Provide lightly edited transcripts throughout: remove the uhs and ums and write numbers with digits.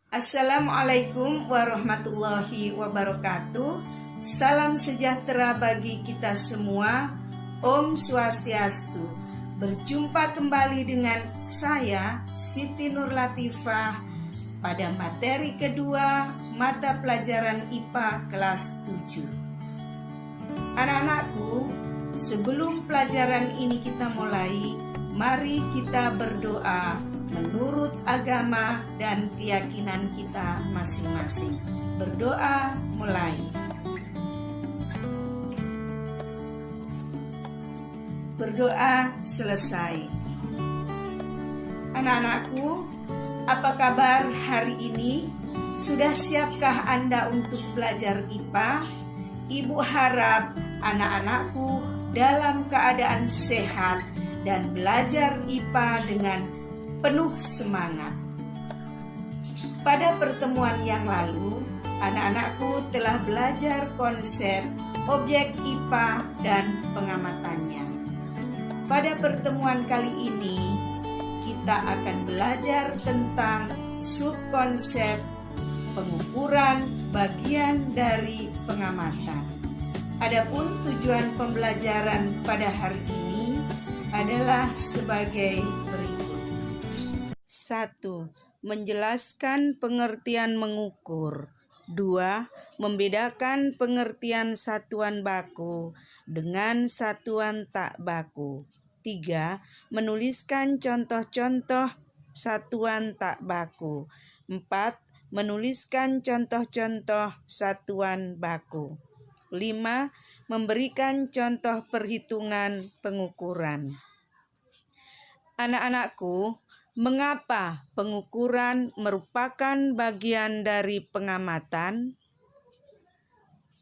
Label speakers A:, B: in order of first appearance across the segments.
A: Assalamualaikum warahmatullahi wabarakatuh. Salam sejahtera bagi kita semua. Om Swastiastu. Berjumpa kembali dengan saya Siti Nur Latifah pada materi kedua mata pelajaran IPA kelas 7. Anak-anakku, sebelum pelajaran ini kita mulai, mari kita berdoa menurut agama dan keyakinan kita masing-masing. Berdoa mulai. Berdoa selesai. Anak-anakku, apa kabar hari ini? Sudah siapkah Anda untuk belajar IPA? Ibu harap anak-anakku dalam keadaan sehat dan belajar IPA dengan penuh semangat. Pada pertemuan yang lalu, anak-anakku telah belajar konsep objek IPA dan pengamatannya. Pada pertemuan kali ini, kita akan belajar tentang subkonsep pengukuran bagian dari pengamatan. Adapun tujuan pembelajaran pada hari ini adalah sebagai berikut. 1. Menjelaskan pengertian mengukur. 2. Membedakan pengertian satuan baku dengan satuan tak baku. 3. Menuliskan contoh-contoh satuan tak baku. 4. Menuliskan contoh-contoh satuan baku. 5. Memberikan contoh perhitungan pengukuran. Anak-anakku, mengapa pengukuran merupakan bagian dari pengamatan?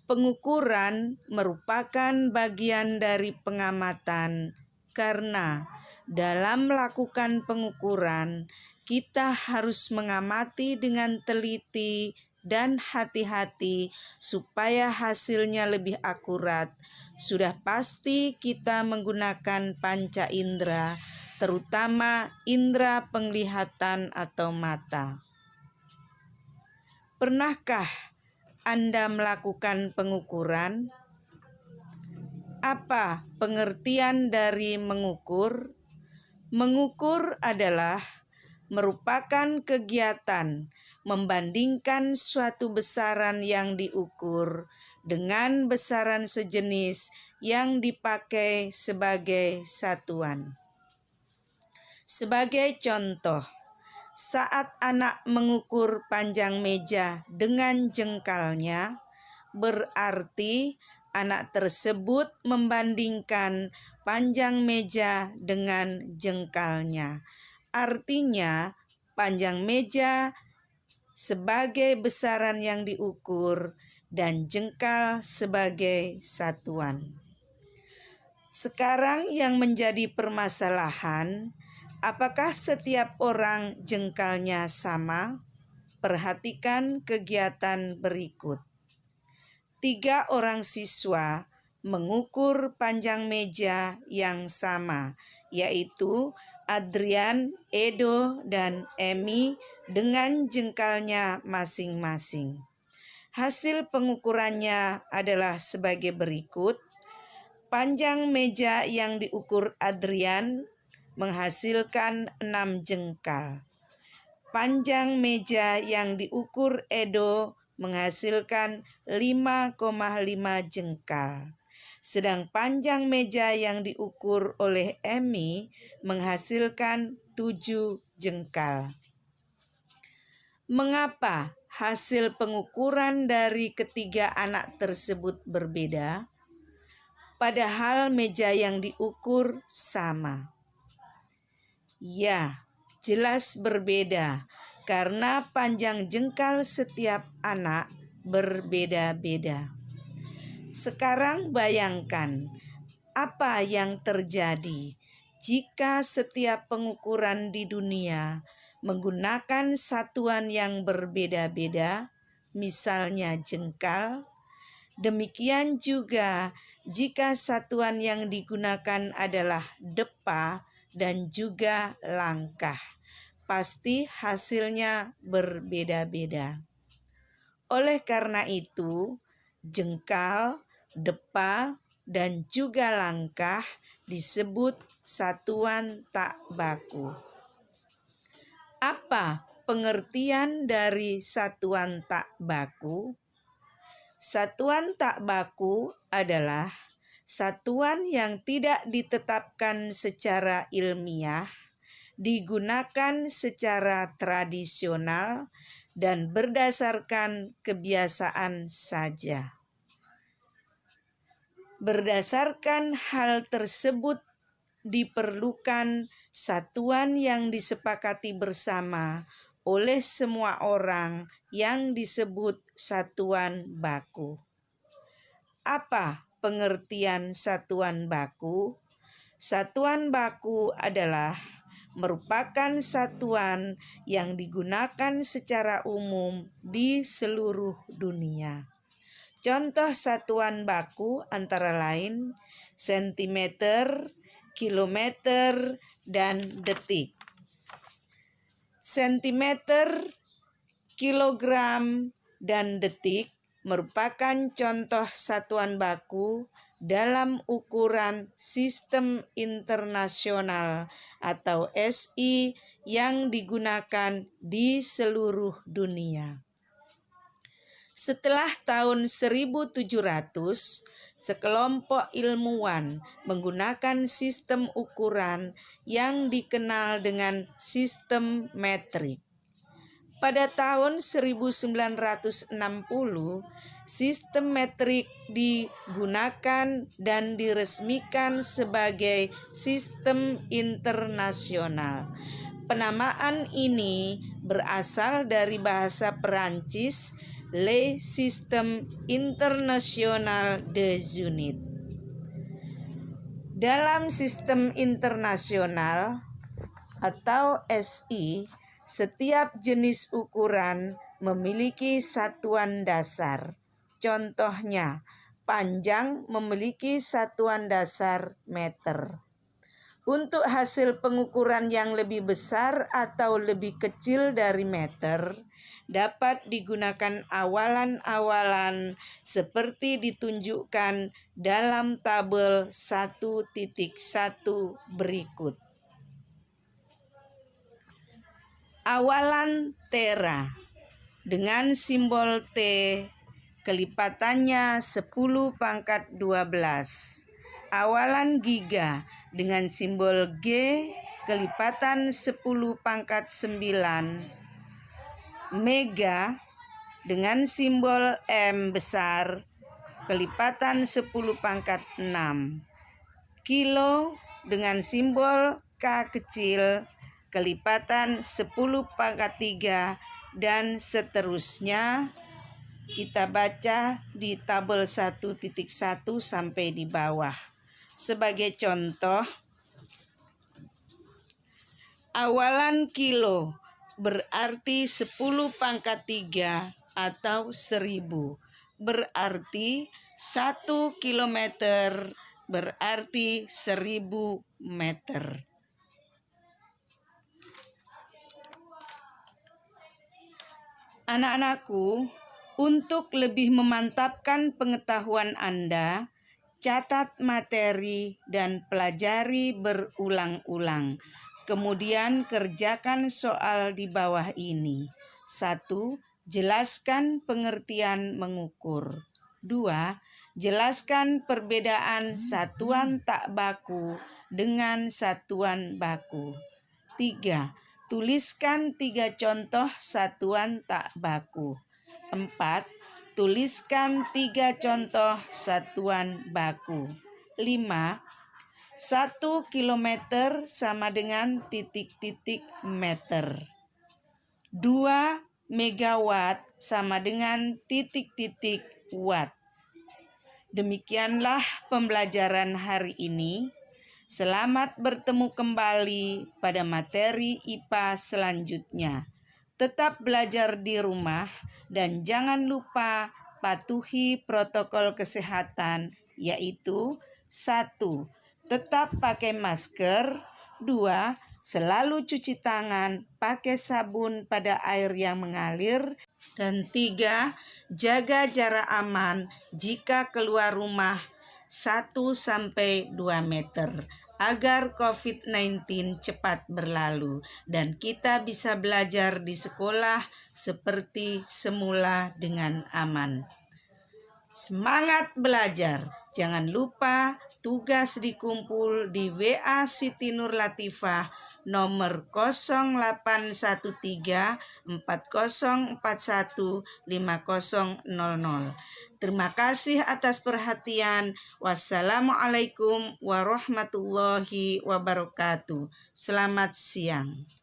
A: Pengukuran merupakan bagian dari pengamatan karena dalam melakukan pengukuran, kita harus mengamati dengan teliti dan hati-hati supaya hasilnya lebih akurat. Sudah pasti kita menggunakan panca indera, terutama indera penglihatan atau mata. Pernahkah Anda melakukan pengukuran? Apa pengertian dari mengukur? Mengukur adalah merupakan kegiatan membandingkan suatu besaran yang diukur dengan besaran sejenis yang dipakai sebagai satuan. Sebagai contoh, saat anak mengukur panjang meja dengan jengkalnya, berarti anak tersebut membandingkan panjang meja dengan jengkalnya. Artinya, panjang meja sebagai besaran yang diukur dan jengkal sebagai satuan. Sekarang yang menjadi permasalahan, apakah setiap orang jengkalnya sama? Perhatikan kegiatan berikut. 3 orang siswa mengukur panjang meja yang sama, yaitu Adrian, Edo, dan Emi dengan jengkalnya masing-masing. Hasil pengukurannya adalah sebagai berikut. Panjang meja yang diukur Adrian menghasilkan 6 jengkal. Panjang meja yang diukur Edo menghasilkan 5,5 jengkal. Sedang panjang meja yang diukur oleh Emi menghasilkan 7 jengkal. Mengapa hasil pengukuran dari ketiga anak tersebut berbeda, padahal meja yang diukur sama? Ya, jelas berbeda karena panjang jengkal setiap anak berbeda-beda. Sekarang bayangkan apa yang terjadi jika setiap pengukuran di dunia menggunakan satuan yang berbeda-beda, misalnya jengkal. Demikian juga jika satuan yang digunakan adalah depa dan juga langkah. pasti hasilnya berbeda-beda. Oleh karena itu, jengkal, depa, dan juga langkah disebut satuan tak baku. Apa pengertian dari satuan tak baku? Satuan tak baku adalah satuan yang tidak ditetapkan secara ilmiah, digunakan secara tradisional, dan berdasarkan kebiasaan saja. Berdasarkan hal tersebut, diperlukan satuan yang disepakati bersama oleh semua orang yang disebut satuan baku. Apa pengertian satuan baku? Satuan baku adalah merupakan satuan yang digunakan secara umum di seluruh dunia. Contoh satuan baku antara lain sentimeter, kilometer, dan detik. Sentimeter, kilogram, dan detik merupakan contoh satuan baku dalam ukuran sistem internasional atau SI yang digunakan di seluruh dunia. Setelah tahun 1700, sekelompok ilmuwan menggunakan sistem ukuran yang dikenal dengan sistem metrik. Pada tahun 1960, sistem metrik digunakan dan diresmikan sebagai sistem internasional. Penamaan ini berasal dari bahasa Perancis, Le Système International des Unités. Dalam sistem internasional atau SI, setiap jenis ukuran memiliki satuan dasar. Contohnya, panjang memiliki satuan dasar meter. Untuk hasil pengukuran yang lebih besar atau lebih kecil dari meter, dapat digunakan awalan-awalan seperti ditunjukkan dalam tabel 1.1 berikut. Awalan tera dengan simbol T, kelipatannya 10⁻12. Awalan giga dengan simbol G, kelipatan 10⁻9. Mega dengan simbol M besar, kelipatan 10⁻6. Kilo dengan simbol K kecil, kelipatan 10⁻3, dan seterusnya. Kita baca di tabel 1.1 sampai di bawah. Sebagai contoh, awalan kilo berarti 10⁻3 atau 1000. Berarti 1 kilometer berarti 1000 meter. Anak-anakku, untuk lebih memantapkan pengetahuan Anda, catat materi dan pelajari berulang-ulang. Kemudian kerjakan soal di bawah ini. 1. Jelaskan pengertian mengukur. 2. Jelaskan perbedaan satuan tak baku dengan satuan baku. 3. Tuliskan 3 contoh satuan tak baku. 4. Tuliskan 3 contoh satuan baku. 5. 1 kilometer sama dengan titik-titik meter. 2 megawatt sama dengan titik-titik watt. Demikianlah pembelajaran hari ini. Selamat bertemu kembali pada materi IPA selanjutnya. Tetap belajar di rumah dan jangan lupa patuhi protokol kesehatan, yaitu 1. Tetap pakai masker. 2. Selalu cuci tangan pakai sabun pada air yang mengalir. Dan 3, jaga jarak aman jika keluar rumah 1-2 meter agar COVID-19 cepat berlalu dan kita bisa belajar di sekolah seperti semula dengan aman. Semangat belajar. Jangan lupa tugas dikumpul di WA Siti Nur Latifah nomor 0813 4041 5000. Terima kasih atas perhatian. Wassalamualaikum warahmatullahi wabarakatuh. Selamat siang.